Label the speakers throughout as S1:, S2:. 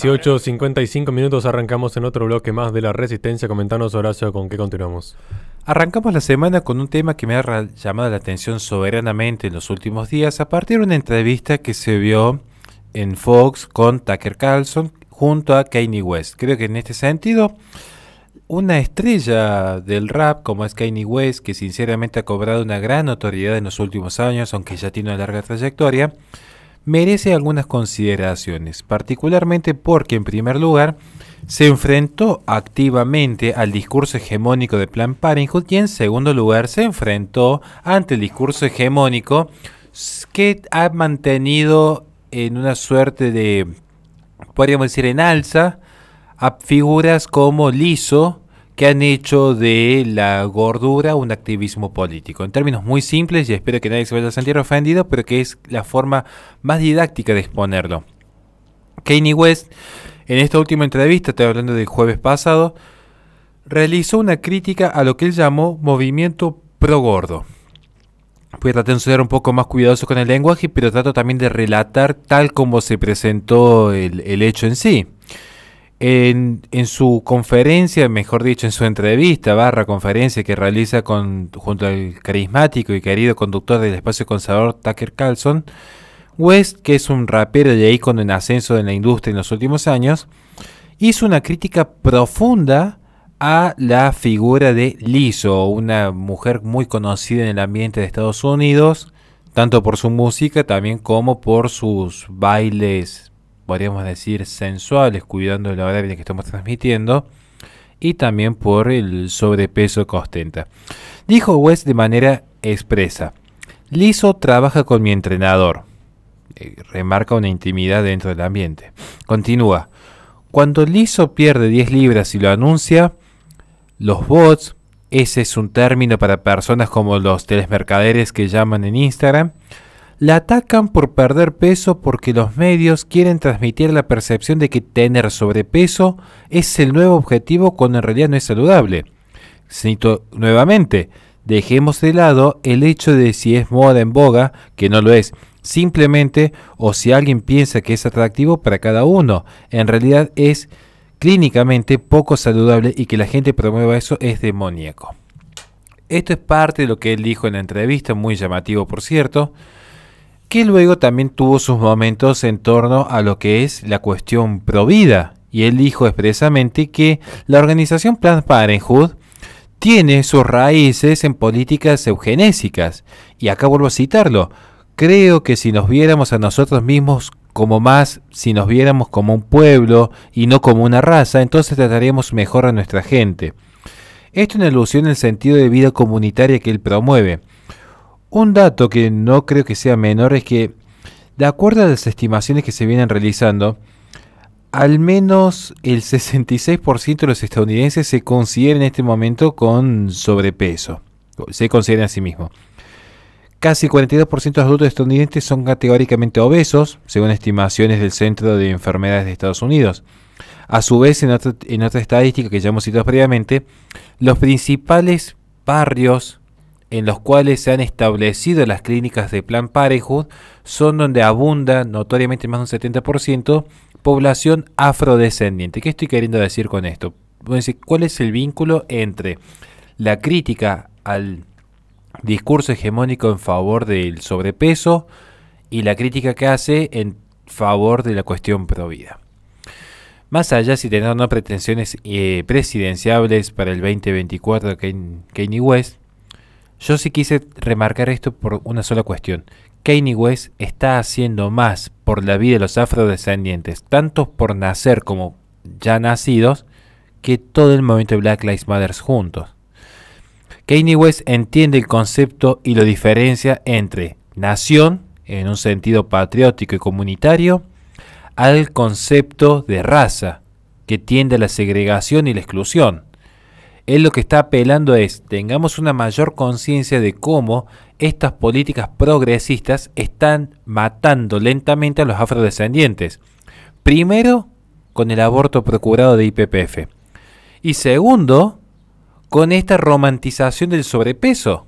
S1: 18:55 arrancamos en otro bloque más de La Resistencia. Comentanos, Horacio, ¿con qué continuamos?
S2: Arrancamos la semana con un tema que me ha llamado la atención soberanamente en los últimos días a partir de una entrevista que se vio en Fox con Tucker Carlson junto a Kanye West. Creo que en este sentido, una estrella del rap como es Kanye West, que sinceramente ha cobrado una gran notoriedad en los últimos años, aunque ya tiene una larga trayectoria, merece algunas consideraciones, particularmente porque en primer lugar se enfrentó activamente al discurso hegemónico de Planned Parenthood y en segundo lugar se enfrentó ante el discurso hegemónico que ha mantenido en una suerte de, podríamos decir, en alza a figuras como Lizzo, que han hecho de la gordura un activismo político. En términos muy simples, y espero que nadie se vaya a sentir ofendido, pero que es la forma más didáctica de exponerlo. Kanye West, en esta última entrevista, estoy hablando del jueves pasado, realizó una crítica a lo que él llamó movimiento pro gordo. Voy a tratar de ser un poco más cuidadoso con el lenguaje, pero trato también de relatar tal como se presentó el hecho en sí. En su conferencia, mejor dicho, en su entrevista / conferencia que realiza junto al carismático y querido conductor del espacio conservador Tucker Carlson, West, que es un rapero de ícono en ascenso en la industria en los últimos años, hizo una crítica profunda a la figura de Lizzo, una mujer muy conocida en el ambiente de Estados Unidos, tanto por su música también como por sus bailes, podríamos decir, sensuales, cuidando de la hora que estamos transmitiendo, y también por el sobrepeso que ostenta. Dijo West de manera expresa: Lizzo trabaja con mi entrenador. Remarca una intimidad dentro del ambiente. Continúa: cuando Lizzo pierde 10 libras y lo anuncia, los bots, ese es un término para personas como los telesmercaderes que llaman en Instagram, la atacan por perder peso porque los medios quieren transmitir la percepción de que tener sobrepeso es el nuevo objetivo cuando en realidad no es saludable. Cito nuevamente: dejemos de lado el hecho de si es moda en boga, que no lo es, simplemente, o si alguien piensa que es atractivo para cada uno. En realidad es clínicamente poco saludable y que la gente promueva eso es demoníaco. Esto es parte de lo que él dijo en la entrevista, muy llamativo por cierto, que luego también tuvo sus momentos en torno a lo que es la cuestión provida. Y él dijo expresamente que la organización Planned Parenthood tiene sus raíces en políticas eugenésicas. Y acá vuelvo a citarlo: creo que si nos viéramos a nosotros mismos si nos viéramos como un pueblo y no como una raza, entonces trataríamos mejor a nuestra gente. Esto en alusión al sentido de vida comunitaria que él promueve. Un dato que no creo que sea menor es que, de acuerdo a las estimaciones que se vienen realizando, al menos el 66% de los estadounidenses se consideran en este momento con sobrepeso. Se consideran a sí mismos. Casi el 42% de los adultos estadounidenses son categóricamente obesos, según estimaciones del Centro de Enfermedades de Estados Unidos. A su vez, en otra estadística que ya hemos citado previamente, los principales barrios en los cuales se han establecido las clínicas de Planned Parenthood son donde abunda notoriamente más de un 70% población afrodescendiente. ¿Qué estoy queriendo decir con esto? ¿Cuál es el vínculo entre la crítica al discurso hegemónico en favor del sobrepeso y la crítica que hace en favor de la cuestión provida? Más allá, si tenemos no pretensiones presidenciables para el 2024 de Kanye West, yo sí quise remarcar esto por una sola cuestión. Kanye West está haciendo más por la vida de los afrodescendientes, tanto por nacer como ya nacidos, que todo el movimiento de Black Lives Matter juntos. Kanye West entiende el concepto y lo diferencia entre nación, en un sentido patriótico y comunitario, al concepto de raza, que tiende a la segregación y la exclusión. Él lo que está apelando es: tengamos una mayor conciencia de cómo estas políticas progresistas están matando lentamente a los afrodescendientes. Primero, con el aborto procurado de YPF. Y segundo, con esta romantización del sobrepeso.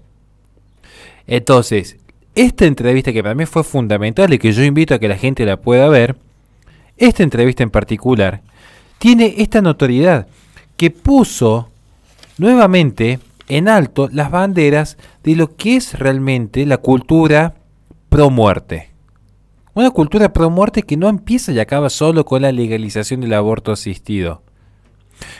S2: Entonces, esta entrevista, que para mí fue fundamental y que yo invito a que la gente la pueda ver, esta entrevista en particular tiene esta notoriedad que puso nuevamente en alto las banderas de lo que es realmente la cultura pro muerte. Una cultura pro muerte que no empieza y acaba solo con la legalización del aborto asistido.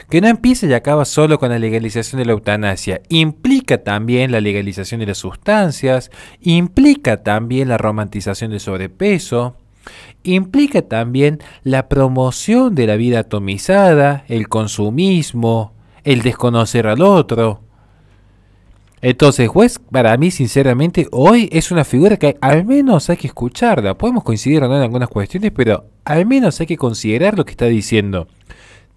S2: Que no empieza y acaba solo con la legalización de la eutanasia. Implica también la legalización de las sustancias, implica también la romantización del sobrepeso, implica también la promoción de la vida atomizada, el consumismo, el desconocer al otro. Entonces, juez, para mí, sinceramente, hoy es una figura que al menos hay que escucharla. Podemos coincidir o no en algunas cuestiones, pero al menos hay que considerar lo que está diciendo.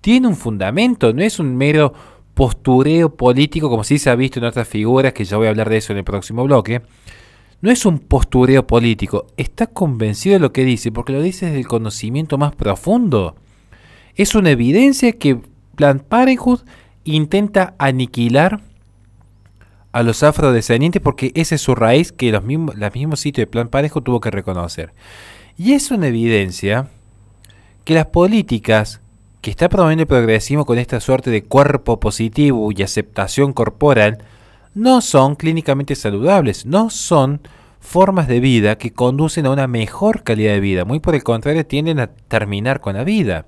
S2: Tiene un fundamento, no es un mero postureo político, como sí se ha visto en otras figuras, que ya voy a hablar de eso en el próximo bloque. No es un postureo político, está convencido de lo que dice, porque lo dice desde el conocimiento más profundo. Es una evidencia que Planned Parenthood intenta aniquilar a los afrodescendientes porque esa es su raíz que los mismos sitios de Planned Parenthood tuvo que reconocer. Y es una evidencia que las políticas que está promoviendo el progresismo con esta suerte de cuerpo positivo y aceptación corporal no son clínicamente saludables, no son formas de vida que conducen a una mejor calidad de vida, muy por el contrario tienden a terminar con la vida.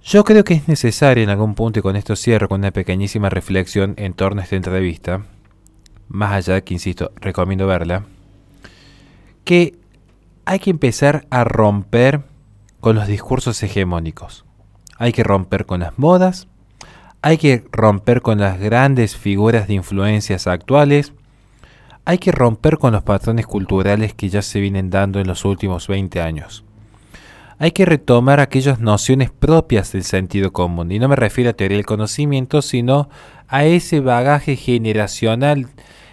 S2: Yo creo que es necesario en algún punto, y con esto cierro con una pequeñísima reflexión en torno a esta entrevista, más allá de que, insisto, recomiendo verla, que hay que empezar a romper con los discursos hegemónicos. Hay que romper con las modas, hay que romper con las grandes figuras de influencias actuales, hay que romper con los patrones culturales que ya se vienen dando en los últimos 20 años. Hay que retomar aquellas nociones propias del sentido común, y no me refiero a teoría del conocimiento, sino a ese bagaje generacional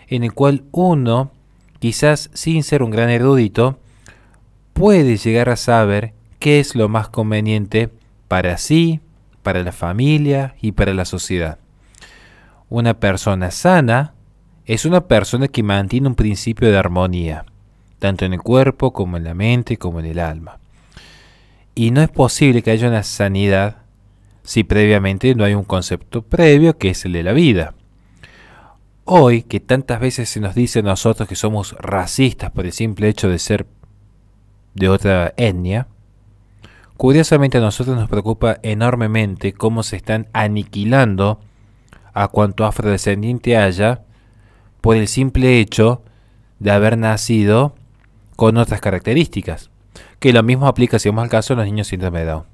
S2: en el cual uno, quizás sin ser un gran erudito, puede llegar a saber qué es lo más conveniente para sí, para la familia y para la sociedad. Una persona sana es una persona que mantiene un principio de armonía, tanto en el cuerpo como en la mente como en el alma. Y no es posible que haya una sanidad si previamente no hay un concepto previo que es el de la vida. Hoy, que tantas veces se nos dice a nosotros que somos racistas por el simple hecho de ser de otra etnia, curiosamente a nosotros nos preocupa enormemente cómo se están aniquilando a cuanto afrodescendiente haya por el simple hecho de haber nacido con otras características. Que lo mismo aplica, si vamos al caso, a los niños síndrome de Down.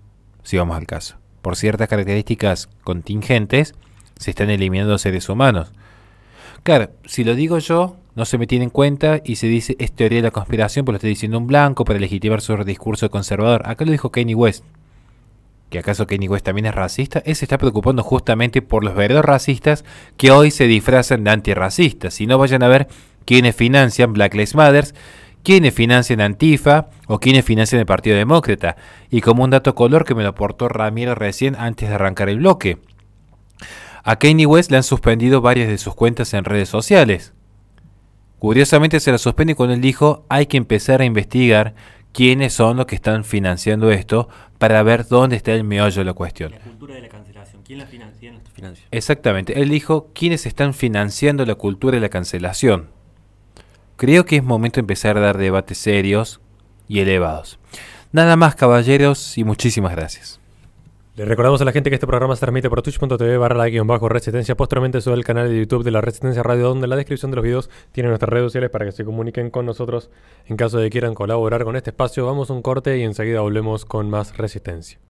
S2: Si vamos al caso. Por ciertas características contingentes, se están eliminando seres humanos. Claro, si lo digo yo, no se me tiene en cuenta y se dice es teoría de la conspiración, porque lo está diciendo un blanco para legitimar su discurso conservador. Acá lo dijo Kanye West. ¿Que acaso Kanye West también es racista? Él se está preocupando justamente por los verdaderos racistas que hoy se disfrazan de antirracistas. Si no, vayan a ver quiénes financian Black Lives Matter, quiénes financian Antifa o quiénes financian el Partido Demócrata. Y como un dato color que me lo aportó Ramiro recién antes de arrancar el bloque. A Kanye West le han suspendido varias de sus cuentas en redes sociales. Curiosamente se la suspende cuando él dijo hay que empezar a investigar quiénes son los que están financiando esto para ver dónde está el meollo de la cuestión.
S3: La cultura de la cancelación. ¿Quién la financia? ¿Quién la financia?
S2: Exactamente. Él dijo quiénes están financiando la cultura de la cancelación. Creo que es momento de empezar a dar debates serios y elevados. Nada más, caballeros, y muchísimas gracias.
S1: Le recordamos a la gente que este programa se transmite por twitch.tv/la-resistencia, posteriormente sobre el canal de YouTube de la Resistencia Radio, donde en la descripción de los videos tienen nuestras redes sociales para que se comuniquen con nosotros en caso de que quieran colaborar con este espacio. Vamos a un corte y enseguida volvemos con más Resistencia.